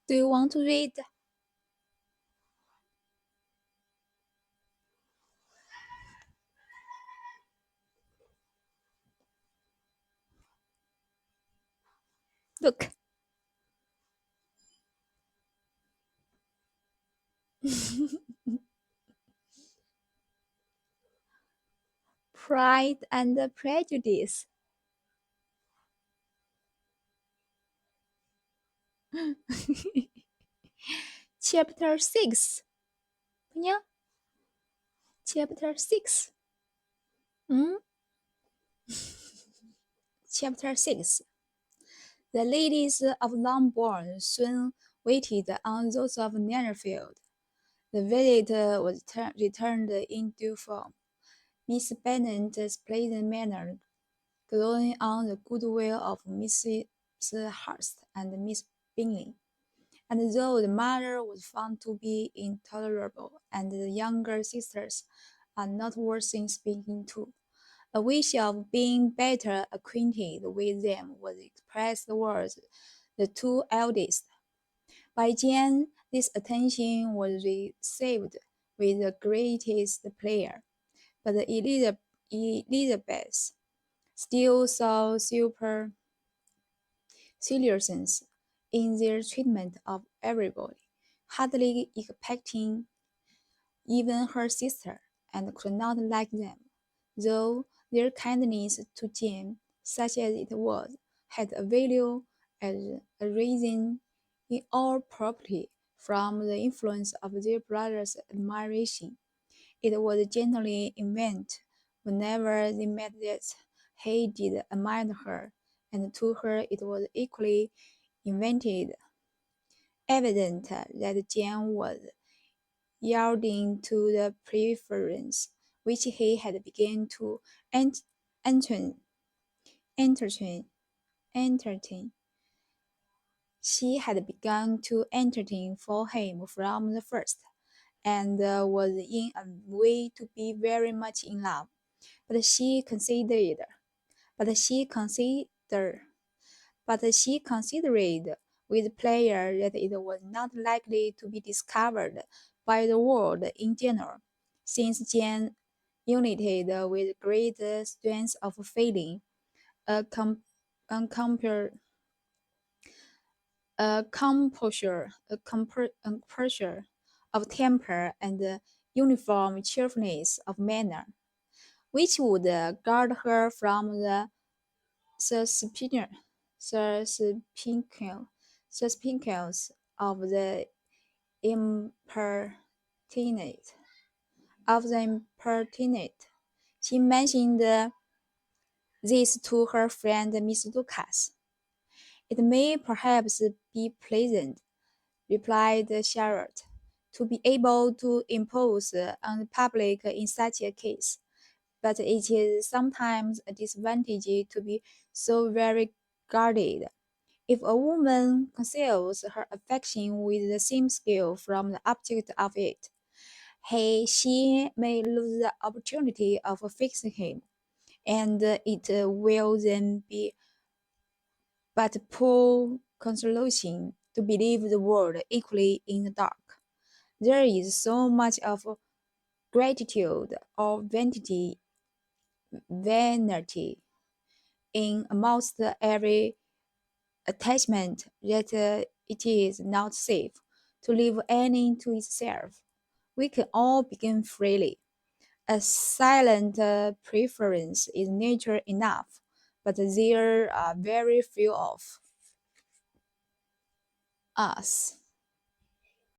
Do you want to read? Look. Pride and Prejudice. Chapter 6. Punya? Chapter 6. Hmm? Chapter 6. The ladies of Longbourn soon waited on those of Netherfield. The visit was returned in due form. Miss Bennet's pleasant manner glowing on the goodwill of Mrs. Hurst and Miss Bingley. And though the mother was found to be intolerable, and the younger sisters are not worth speaking to, a wish of being better acquainted with them was expressed towards the two eldest. By Jane, this attention was received with the greatest pleasure, but Elizabeth still saw seriousness in their treatment of everybody, hardly expecting even her sister, and could not like them, though their kindness to Jane, such as it was, had a value as arisen in all property from the influence of their brother's admiration. It was generally evident whenever they met that he did admire her, and to her it was equally evident that Jane was yielding to the preference which he had begun to entertain. entertain. entertain. She had begun to entertain for him from the first, and was in a way to be very much in love. But she considered, but she considered, but she considered with pleasure that it was not likely to be discovered by the world in general, since Jane united with great strength of feeling, a, com- a, compar- a composure of temper, and a uniform cheerfulness of manner, which would guard her from the suspicion, suspicion, suspicions of the impertinent. She mentioned this to her friend Miss Lucas. "It may perhaps be pleasant," replied Charlotte, "to be able to impose on the public in such a case, but it is sometimes a disadvantage to be so very guarded. If a woman conceals her affection with the same skill from the object of it, she may lose the opportunity of fixing him, and it will then be but poor consolation to believe the world equally in the dark. There is so much of gratitude or vanity in almost every attachment that it is not safe to leave any to itself. We can all begin freely. A silent preference is nature enough, but there are very few of us